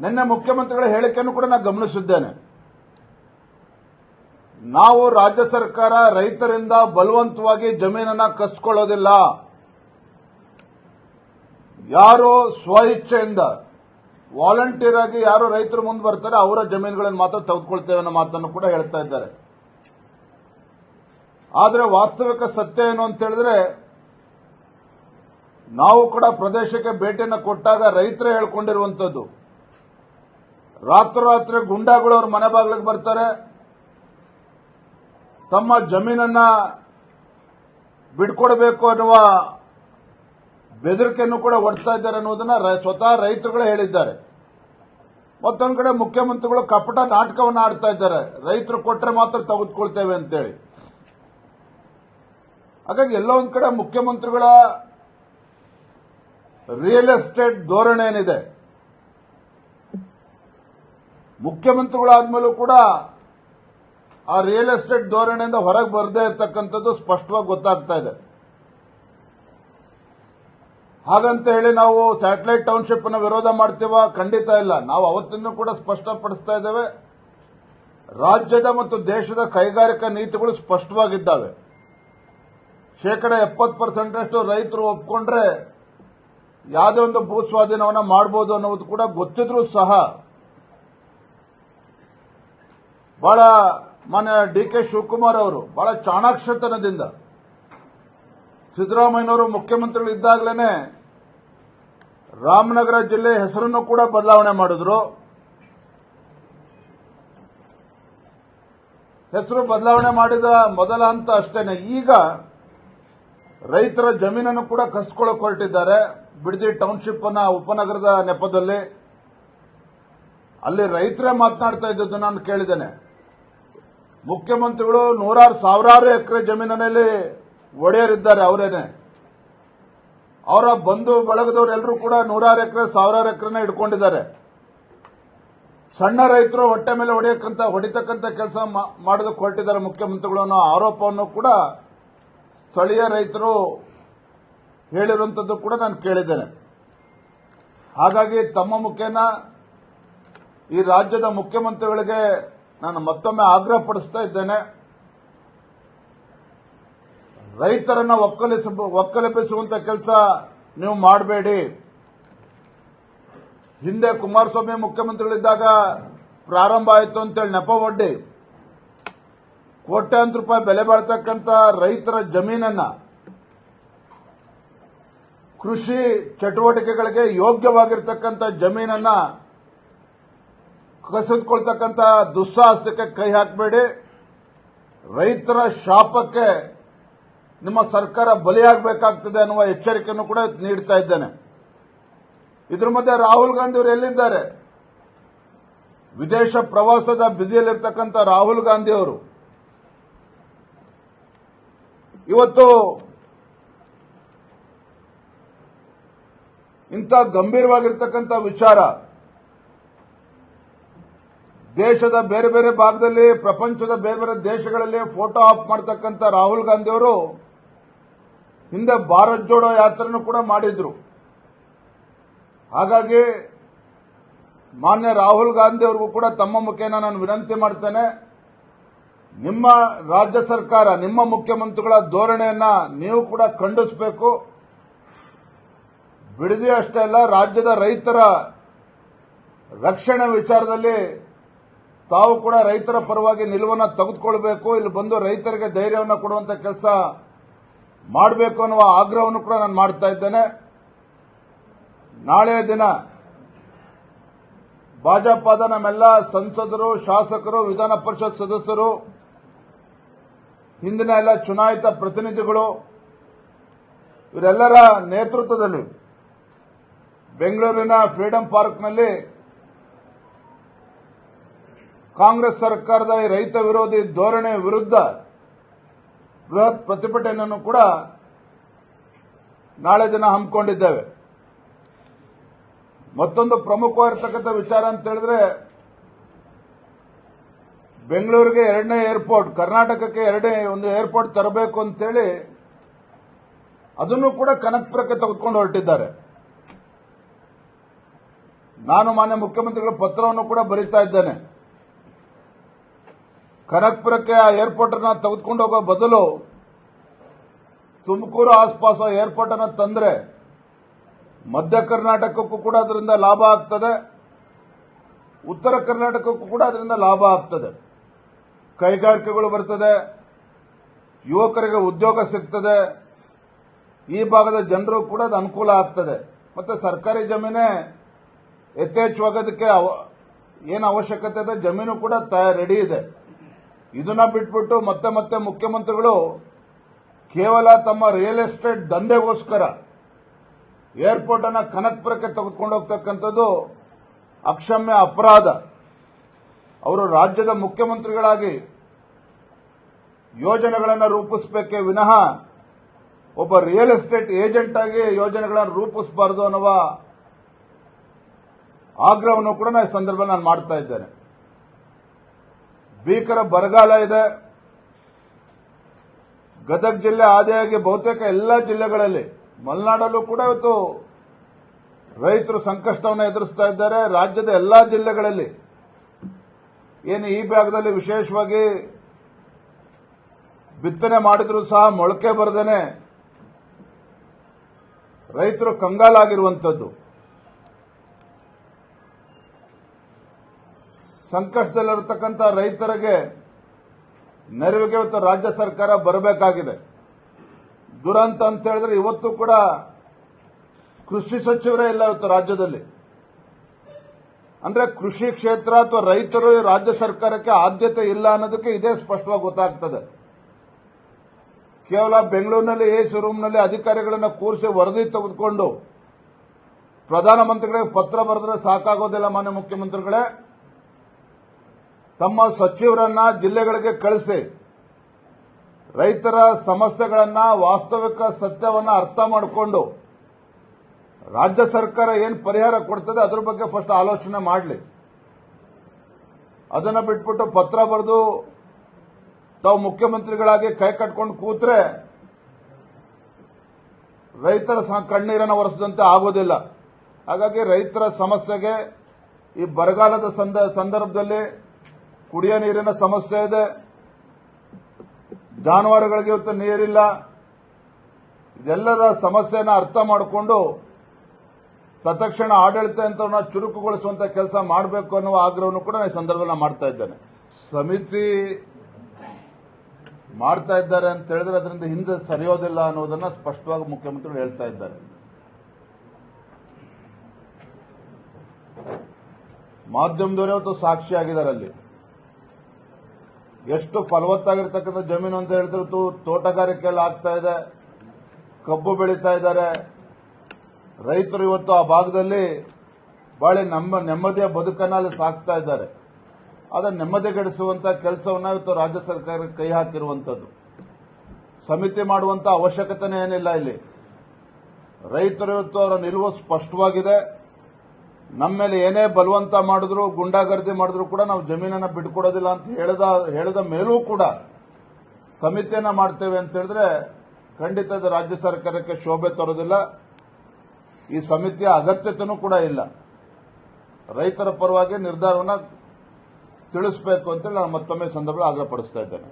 ನಿನ್ನೆ ಮುಖ್ಯಮಂತ್ರಿಗಳ ಹೇಳಿಕೆಯನ್ನು ಕೂಡ ನಾನು ಗಮನಿಸಿದ್ದೇನೆ. ನಾವು ರಾಜ್ಯ ಸರ್ಕಾರ ರೈತರಿಂದ ಬಲವಂತವಾಗಿ ಜಮೀನನ್ನ ಕಸ್ಕೊಳ್ಳೋದಿಲ್ಲ. ಯಾರು ಸ್ವಇಚ್ಛೆಯಿಂದ ವಾಲಂಟಿಯರ್ ಆಗಿ ಯಾರು ರೈತರು ಮುಂದೆ ಬರ್ತಾರೆ ಅವರ ಜಮೀನುಗಳನ್ನು ಮಾತ್ರ ತೆಗೆದುಕೊಳ್ತೇವೆ ಅನ್ನೋ ಮಾತನ್ನು ಕೂಡ ಹೇಳ್ತಾ ಇದ್ದಾರೆ. ಆದರೆ ವಾಸ್ತವಿಕ ಸತ್ಯ ಏನು ಅಂತ ಹೇಳಿದ್ರೆ, ನಾವು ಕೂಡ ಪ್ರದೇಶಕ್ಕೆ ಭೇಟಿಯನ್ನು ಕೊಟ್ಟಾಗ ರೈತರೇ ಹೇಳ್ಕೊಂಡಿರುವಂತದ್ದು, ರಾತ್ರೋರಾತ್ರಿ ಗುಂಡಾಗಳು ಅವ್ರ ಮನೆ ಬಾಗಿಲಿಗೆ ಬರ್ತಾರೆ, ತಮ್ಮ ಜಮೀನನ್ನ ಬಿಡ್ಕೊಡ್ಬೇಕು ಅನ್ನುವ ಬೆದರಿಕೆಯನ್ನು ಕೂಡ ಒಡ್ತಾ ಇದ್ದಾರೆ ಅನ್ನೋದನ್ನ ಸ್ವತಃ ರೈತರುಗಳೇ ಹೇಳಿದ್ದಾರೆ. ಮತ್ತೊಂದು ಕಡೆ ಮುಖ್ಯಮಂತ್ರಿಗಳು ಕಪಟ ನಾಟಕವನ್ನು ಆಡ್ತಾ ಇದ್ದಾರೆ, ರೈತರು ಕೊಟ್ಟರೆ ಮಾತ್ರ ತೆಗೆದುಕೊಳ್ತೇವೆ ಅಂತೇಳಿ. ಹಾಗಾಗಿ ಎಲ್ಲೋ ಒಂದ್ ಕಡೆ ಮುಖ್ಯಮಂತ್ರಿಗಳ ರಿಯಲ್ ಎಸ್ಟೇಟ್ ಧೋರಣೆ ಏನಿದೆ, ಮುಖ್ಯಮಂತ್ರಿಗಳಾದ್ಮೇಲೂ ಕೂಡ ಆ ರಿಯಲ್ ಎಸ್ಟೇಟ್ ಧೋರಣೆಯಿಂದ ಹೊರಗೆ ಬರದೇ ಇರತಕ್ಕಂಥದ್ದು ಸ್ಪಷ್ಟವಾಗಿ ಗೊತ್ತಾಗ್ತಾ ಇದೆ. ಹಾಗಂತ ಹೇಳಿ ನಾವು ಸ್ಯಾಟಲೈಟ್ ಟೌನ್ಶಿಪ್ ಅನ್ನು ವಿರೋಧ ಮಾಡ್ತೀವ? ಖಂಡಿತ ಇಲ್ಲ. ನಾವು ಅವತ್ತಿಂದ ಕೂಡ ಸ್ಪಷ್ಟಪಡಿಸ್ತಾ ಇದ್ದೇವೆ, ರಾಜ್ಯದ ಮತ್ತು ದೇಶದ ಕೈಗಾರಿಕಾ ನೀತಿಗಳು ಸ್ಪಷ್ಟವಾಗಿದ್ದಾವೆ. 70% ರೈತರು ಒಪ್ಕೊಂಡ್ರೆ ಯಾವುದೇ ಒಂದು ಭೂ ಸ್ವಾಧೀನವನ್ನ ಮಾಡಬಹುದು ಅನ್ನೋದು ಕೂಡ ಗೊತ್ತಿದ್ರೂ ಸಹ ಬಹಳ ಮಾನ್ಯ ಡಿ.ಕೆ. ಶಿವಕುಮಾರ್ ಅವರು ಬಹಳ ಚಾಣಾಕ್ಷತನದಿಂದ ಸಿದ್ದರಾಮಯ್ಯನವರು ಮುಖ್ಯಮಂತ್ರಿಗಳು ಇದ್ದಾಗಲೇ ರಾಮನಗರ ಜಿಲ್ಲೆ ಹೆಸರನ್ನು ಕೂಡ ಬದಲಾವಣೆ ಮಾಡಿದ್ರು. ಹೆಸರು ಬದಲಾವಣೆ ಮಾಡಿದ ಮೊದಲ ಹಂತ ಅಷ್ಟೇನೆ. ಈಗ ರೈತರ ಜಮೀನನ್ನು ಕೂಡ ಕಸ್ಕೊಳ್ಳೋಕೆ ಹೊರಟಿದ್ದಾರೆ. ಬಿಡದಿ ಟೌನ್ಶಿಪ್ ಅನ್ನ ಉಪನಗರದ ನೆಪದಲ್ಲಿ ಅಲ್ಲಿ ರೈತರೇ ಮಾತನಾಡ್ತಾ ಇದ್ದದ್ದು ನಾನು ಕೇಳಿದ್ದೇನೆ. ಮುಖ್ಯಮಂತ್ರಿಗಳು ಸಾವಿರಾರು ಎಕರೆ ಜಮೀನಿನಲ್ಲಿ ಒಡೆಯರಿದ್ದಾರೆ, ಅವರೇನೆ. ಅವರ ಬಂಧು ಬಳಗದವರೆಲ್ಲರೂ ಕೂಡ 100 ಎಕರೆ 1000 ಎಕರೆನ ಇಟ್ಕೊಂಡಿದ್ದಾರೆ. ಸಣ್ಣ ರೈತರು ಹೊಟ್ಟೆ ಮೇಲೆ ಹೊಡಿತಕ್ಕಂಥ ಕೆಲಸ ಮಾಡೋದಕ್ಕೆ ಹೊರಟಿದ್ದಾರೆ ಮುಖ್ಯಮಂತ್ರಿಗಳು ಅನ್ನೋ ಆರೋಪವನ್ನು ಕೂಡ ಸ್ಥಳೀಯ ರೈತರು ಹೇಳಿರುವಂತದ್ದು ಕೂಡ ನಾನು ಕೇಳಿದ್ದೇನೆ. ಹಾಗಾಗಿ ತಮ್ಮ ಮುಖೇನ ಈ ರಾಜ್ಯದ ಮುಖ್ಯಮಂತ್ರಿಗಳಿಗೆ ನಾನು ಮತ್ತೊಮ್ಮೆ ಆಗ್ರಹ ಪಡಿಸ್ತಾ ಇದ್ದೇನೆ, ರೈತರನ್ನ ಒಕ್ಕಲೆಬ್ಬಿಸುವಂತ ಕೆಲಸ ನೀವು ಮಾಡಬೇಡಿ. ಹಿಂದೆ ಕುಮಾರಸ್ವಾಮಿ ಮುಖ್ಯಮಂತ್ರಿಗಳಿದ್ದಾಗ ಪ್ರಾರಂಭ ಆಯಿತು ಅಂತೇಳಿ ನೆಪ ಒಡ್ಡಿ ಕೋಟ್ಯಾಂತರ ರೂಪಾಯಿ ಬೆಲೆ ಬಾಳ್ತಕ್ಕಂಥ ರೈತರ ಜಮೀನನ್ನ ಕೃಷಿ ಚಟುವಟಿಕೆಗಳಿಗೆ ಯೋಗ್ಯವಾಗಿರ್ತಕ್ಕಂಥ ಜಮೀನನ್ನ ಕಸಿದುಕೊಳ್ತಕ್ಕಂಥ ದುಸ್ಸಾಹಸಕ್ಕೆ ಕೈ ಹಾಕಬೇಡಿ. ರೈತರ ಶಾಪಕ್ಕೆ ನಿಮ್ಮ ಸರ್ಕಾರ ಬಲಿಯಾಗಬೇಕಾಗ್ತದೆ ಅನ್ನುವ ಎಚ್ಚರಿಕೆಯನ್ನು ಕೂಡ ನೀಡ್ತಾ ಇದ್ದೇನೆ. ಇದ್ರ ಮಧ್ಯೆ ರಾಹುಲ್ ಗಾಂಧಿ ಅವರು ಎಲ್ಲಿದ್ದಾರೆ? ವಿದೇಶ ಪ್ರವಾಸದ ಬ್ಯುಸಿಯಲ್ಲಿರ್ತಕ್ಕಂಥ ರಾಹುಲ್ ಗಾಂಧಿ ಅವರು ಇವತ್ತು ಇಂಥ ಗಂಭೀರವಾಗಿರ್ತಕ್ಕಂಥ ವಿಚಾರ ದೇಶದ ಬೇರೆ ಬೇರೆ ಭಾಗದಲ್ಲಿ, ಪ್ರಪಂಚದ ಬೇರೆ ಬೇರೆ ದೇಶಗಳಲ್ಲಿ ಫೋಟೋ ಆಪ್ ಮಾಡತಕ್ಕಂಥ ರಾಹುಲ್ ಗಾಂಧಿ ಅವರು ಹಿಂದೆ ಭಾರತ್ ಜೋಡೋ ಯಾತ್ರೆಯನ್ನು ಕೂಡ ಮಾಡಿದ್ರು. ಹಾಗಾಗಿ ಮಾನ್ಯ ರಾಹುಲ್ ಗಾಂಧಿ ಅವರಿಗೂ ಕೂಡ ತಮ್ಮ ಮುಖೇನ ನಾನು ವಿನಂತಿ ಮಾಡ್ತೇನೆ, ನಿಮ್ಮ ರಾಜ್ಯ ಸರ್ಕಾರ, ನಿಮ್ಮ ಮುಖ್ಯಮಂತ್ರಿಗಳ ಧೋರಣೆಯನ್ನ ನೀವು ಕೂಡ ಖಂಡಿಸಬೇಕು. ಬಿಡದಿ ಅಷ್ಟೇ ಅಲ್ಲ, ರಾಜ್ಯದ ರೈತರ ರಕ್ಷಣೆ ವಿಚಾರದಲ್ಲಿ ತಾವು ಕೂಡ ರೈತರ ಪರವಾಗಿ ನಿಲುವನ್ನು ತೆಗೆದುಕೊಳ್ಬೇಕು. ಇಲ್ಲಿ ಬಂದು ರೈತರಿಗೆ ಧೈರ್ಯವನ್ನು ಕೊಡುವಂತ ಕೆಲಸ ಮಾಡಬೇಕು ಅನ್ನುವ ಆಗ್ರಹವನ್ನು ಕೂಡ ನಾನು ಮಾಡ್ತಾ ಇದ್ದೇನೆ. ನಾಳೆಯ ದಿನ ಭಾಜಪದ ನಮ್ಮೆಲ್ಲ ಸಂಸದರು, ಶಾಸಕರು, ವಿಧಾನ ಪರಿಷತ್ ಸದಸ್ಯರು, ಹಿಂದಿನ ಎಲ್ಲ ಚುನಾಯಿತ ಪ್ರತಿನಿಧಿಗಳು ಇವರೆಲ್ಲರ ನೇತೃತ್ವದಲ್ಲಿ ಬೆಂಗಳೂರಿನ ಫ್ರೀಡಂ ಪಾರ್ಕ್ನಲ್ಲಿ ಕಾಂಗ್ರೆಸ್ ಸರ್ಕಾರದ ಈ ರೈತ ವಿರೋಧಿ ಧೋರಣೆ ವಿರುದ್ಧ ಬೃಹತ್ ಪ್ರತಿಭಟನೆಯನ್ನು ಕೂಡ ನಾಳೆ ದಿನ ಹಮ್ಮಿಕೊಂಡಿದ್ದೇವೆ. ಮತ್ತೊಂದು ಪ್ರಮುಖವಾಗಿರ್ತಕ್ಕಂಥ ವಿಚಾರ ಅಂತ ಹೇಳಿದ್ರೆ, ಬೆಂಗಳೂರಿಗೆ 2ನೇ ಏರ್ಪೋರ್ಟ್, ಕರ್ನಾಟಕಕ್ಕೆ 2ನೇ ಒಂದು ಏರ್ಪೋರ್ಟ್ ತರಬೇಕು ಅಂತೇಳಿ ಅದನ್ನು ಕೂಡ ಕನಕಪುರಕ್ಕೆ ತೆಗೆದುಕೊಂಡು ಹೊರಟಿದ್ದಾರೆ. ನಾನು ಮಾನ್ಯ ಮುಖ್ಯಮಂತ್ರಿಗಳ ಪತ್ರವನ್ನು ಕೂಡ ಬರೀತಾ ಇದ್ದೇನೆ. ಕನಕಪುರಕ್ಕೆ ಆ ಏರ್ಪೋರ್ಟ್ ಅನ್ನು ತೆಗೆದುಕೊಂಡು ಹೋಗೋ ಬದಲು ತುಮಕೂರು ಆಸ್ಪಾಸ ಏರ್ಪೋರ್ಟ್ ಅನ್ನು ತಂದ್ರೆ ಮಧ್ಯ ಕರ್ನಾಟಕಕ್ಕೂ ಕೂಡ ಅದರಿಂದ ಲಾಭ ಆಗ್ತದೆ, ಉತ್ತರ ಕರ್ನಾಟಕಕ್ಕೂ ಕೂಡ ಅದರಿಂದ ಲಾಭ ಆಗ್ತದೆ. ಕೈಗಾರಿಕೆಗಳು ಬರ್ತದೆ, ಯುವಕರಿಗೆ ಉದ್ಯೋಗ ಸಿಗ್ತದೆ, ಈ ಭಾಗದ ಜನರು ಕೂಡ ಅದು ಅನುಕೂಲ ಆಗ್ತದೆ. ಮತ್ತೆ ಸರ್ಕಾರಿ ಜಮೀನೇ ಯಥೇಚ್ಛವಾಗೋದಕ್ಕೆ ಏನು ಅವಶ್ಯಕತೆ ಇದೆ, ಜಮೀನು ಕೂಡ ರೆಡಿ ಇದೆ. ಇದನ್ನ ಬಿಟ್ಬಿಟ್ಟು ಮತ್ತೆ ಮತ್ತೆ ಮುಖ್ಯಮಂತ್ರಿಗಳು ಕೇವಲ ತಮ್ಮ ರಿಯಲ್ ಎಸ್ಟೇಟ್ ದಂಧೆಗೋಸ್ಕರ ಏರ್ಪೋರ್ಟ್ ಅನ್ನ ಕನಕಪುರಕ್ಕೆ ತೆಗೆದುಕೊಂಡು ಹೋಗ್ತಕ್ಕಂಥದ್ದು ಅಕ್ಷಮ್ಯ ಅಪರಾಧ. ಅವರು ರಾಜ್ಯದ ಮುಖ್ಯಮಂತ್ರಿಗಳಾಗಿ ಯೋಜನೆಗಳನ್ನು ರೂಪಿಸಬೇಕೇ ವಿನಃ ಒಬ್ಬ ರಿಯಲ್ ಎಸ್ಟೇಟ್ ಏಜೆಂಟ್ ಆಗಿ ಯೋಜನೆಗಳನ್ನು ರೂಪಿಸಬಾರದು ಅನ್ನುವ ಆಗ್ರಹವನ್ನು ಕೂಡ ಈ ಸಂದರ್ಭದಲ್ಲಿ ನಾನು ಮಾಡ್ತಾ ಇದ್ದೇನೆ. ಭೀಕರ ಬರಗಾಲ ಇದೆ. ಗದಗ ಜಿಲ್ಲೆ ಆದಿಯಾಗಿ ಬಹುತೇಕ ಎಲ್ಲ ಜಿಲ್ಲೆಗಳಲ್ಲಿ, ಮಲೆನಾಡಲ್ಲೂ ಕೂಡ ಇವತ್ತು ರೈತರು ಸಂಕಷ್ಟವನ್ನು ಎದುರಿಸ್ತಾ ಇದ್ದಾರೆ. ರಾಜ್ಯದ ಎಲ್ಲಾ ಜಿಲ್ಲೆಗಳಲ್ಲಿ ಏನು ಈ ಭಾಗದಲ್ಲಿ ವಿಶೇಷವಾಗಿ ಬಿತ್ತನೆ ಮಾಡಿದ್ರು ಸಹ ಮೊಳಕೆ ಬರದೇನೆ ರೈತರು ಕಂಗಾಲಾಗಿರುವಂಥದ್ದು. ಸಂಕಷ್ಟದಲ್ಲಿರತಕ್ಕಂಥ ರೈತರಿಗೆ ನೆರವಿಗೆ ಇವತ್ತು ರಾಜ್ಯ ಸರ್ಕಾರ ಬರಬೇಕಾಗಿದೆ. ದುರಂತ ಅಂತ ಹೇಳಿದ್ರೆ ಇವತ್ತು ಕೂಡ ಕೃಷಿ ಸಚಿವರೇ ಇಲ್ಲ ಇವತ್ತು ರಾಜ್ಯದಲ್ಲಿ. ಅಂದ್ರೆ ಕೃಷಿ ಕ್ಷೇತ್ರ ಅಥವಾ ರೈತರು ರಾಜ್ಯ ಸರ್ಕಾರಕ್ಕೆ ಆದ್ಯತೆ ಇಲ್ಲ ಅನ್ನೋದಕ್ಕೆ ಇದೇ ಸ್ಪಷ್ಟವಾಗಿ ಗೊತ್ತಾಗ್ತದೆ. ಕೇವಲ ಬೆಂಗಳೂರಿನಲ್ಲಿ ಎಸಿ ರೂಮ್ನಲ್ಲಿ ಅಧಿಕಾರಿಗಳನ್ನು ಕೂರಿಸಿ ವರದಿ ತೆಗೆದುಕೊಂಡು ಪ್ರಧಾನಮಂತ್ರಿಗಳಿಗೆ ಪತ್ರ ಬರೆದ್ರೆ ಸಾಕಾಗೋದಿಲ್ಲ. ಮಾನ್ಯ ಮುಖ್ಯಮಂತ್ರಿಗಳೇ, ತಮ್ಮ ಸಚಿವರನ್ನ ಜಿಲ್ಲೆಗಳಿಗೆ ಕಳಿಸಿ ರೈತರ ಸಮಸ್ಯೆಗಳನ್ನ, ವಾಸ್ತವಿಕ ಸತ್ಯವನ್ನ ಅರ್ಥ ಮಾಡಿಕೊಂಡು ರಾಜ್ಯ ಸರ್ಕಾರ ಏನು ಪರಿಹಾರ ಕೊಡ್ತದೆ ಅದ್ರ ಬಗ್ಗೆ ಫಸ್ಟ್ ಆಲೋಚನೆ ಮಾಡಲಿ. ಅದನ್ನ ಬಿಟ್ಬಿಟ್ಟು ಪತ್ರ ಬರೆದು ತಾವು ಮುಖ್ಯಮಂತ್ರಿಗಳಾಗಿ ಕೈ ಕಟ್ಕೊಂಡು ಕೂತ್ರೆ ರೈತರ ಕಣ್ಣೀರನ್ನು ಒರೆಸದಂತೆ ಆಗೋದಿಲ್ಲ. ಹಾಗಾಗಿ ರೈತರ ಸಮಸ್ಯೆಗೆ ಈ ಬರಗಾಲದ ಸಂದರ್ಭದಲ್ಲಿ ಕುಡಿಯೋ ನೀರಿನ ಸಮಸ್ಯೆ ಇದೆ, ಜಾನುವಾರುಗಳಿಗೆ ಇವತ್ತು ನೀರಿಲ್ಲ. ಇದೆಲ್ಲದ ಸಮಸ್ಯೆನ ಅರ್ಥ ಮಾಡಿಕೊಂಡು ತತ್ಕ್ಷಣ ಆಡಳಿತ ಯಂತ್ರವನ್ನು ಚುರುಕುಗೊಳಿಸುವಂತ ಕೆಲಸ ಮಾಡಬೇಕು ಅನ್ನುವ ಆಗ್ರಹವನ್ನು ಕೂಡ ಈ ಸಂದರ್ಭದಲ್ಲಿ ಮಾಡ್ತಾ ಇದ್ದೇನೆ. ಸಮಿತಿ ಮಾಡ್ತಾ ಇದ್ದಾರೆ ಅಂತ ಹೇಳಿದ್ರೆ ಅದರಿಂದ ಹಿಂದೆ ಸರಿಯೋದಿಲ್ಲ ಅನ್ನೋದನ್ನ ಸ್ಪಷ್ಟವಾಗಿ ಮುಖ್ಯಮಂತ್ರಿಗಳು ಹೇಳ್ತಾ ಇದ್ದಾರೆ. ಮಾಧ್ಯಮದವರೇ ಇವತ್ತು ಸಾಕ್ಷಿಯಾಗಿದ್ದಾರೆ. ಅಲ್ಲಿ ಎಷ್ಟು ಫಲವತ್ತಾಗಿರ್ತಕ್ಕಂಥ ಜಮೀನು ಅಂತ ಹೇಳಿದ್ರು, ತೋಟಗಾರಿಕೆಯಲ್ಲಿ ಆಗ್ತಾ ಇದೆ, ಕಬ್ಬು ಬೆಳೀತಾ ಇದ್ದಾರೆ ರೈತರು. ಇವತ್ತು ಆ ಭಾಗದಲ್ಲಿ ಬಹಳ ನೆಮ್ಮದಿಯ ಬದುಕನ್ನ ಅಲ್ಲಿ ಸಾಗಿಸ್ತಾ ಇದ್ದಾರೆ. ಅದನ್ನು ನೆಮ್ಮದಿಗೆಡಿಸುವಂತ ಕೆಲಸವನ್ನ ಇವತ್ತು ರಾಜ್ಯ ಸರ್ಕಾರ ಕೈ ಹಾಕಿರುವಂತದ್ದು. ಸಮಿತಿ ಮಾಡುವಂತ ಅವಶ್ಯಕತೆನೇ ಏನಿಲ್ಲ. ಇಲ್ಲಿ ರೈತರು ಇವತ್ತು ಅವರ ನಿಲುವು ಸ್ಪಷ್ಟವಾಗಿದೆ. ನಮ್ಮ ಮೇಲೆ ಏನೇ ಬಲವಂತ ಮಾಡಿದ್ರು, ಗುಂಡಾಗರ್ದಿ ಮಾಡಿದ್ರು ಕೂಡ ನಾವು ಜಮೀನನ್ನ ಬಿಟ್ಕೊಡೋದಿಲ್ಲ ಅಂತ ಹೇಳಿದ ಮೇಲೂ ಕೂಡ ಸಮಿತಿಯನ್ನ ಮಾಡ್ತೇವೆ ಅಂತ ಹೇಳಿದ್ರೆ ಖಂಡಿತ ರಾಜ್ಯ ಸರ್ಕಾರಕ್ಕೆ ಶೋಭೆ ತರೋದಿಲ್ಲ. ಈ ಸಮಿತಿಯ ಅಗತ್ಯತೆಯೂ ಕೂಡ ಇಲ್ಲ. ರೈತರ ಪರವಾಗಿ ನಿರ್ಧಾರವನ್ನು ತಿಳಿಸಬೇಕು ಅಂತೇಳಿ ನಾನು ಮತ್ತೊಮ್ಮೆ ಸಂದರ್ಭ ಆಗ್ರಹಪಡಿಸ್ತಾ ಇದ್ದೇನೆ.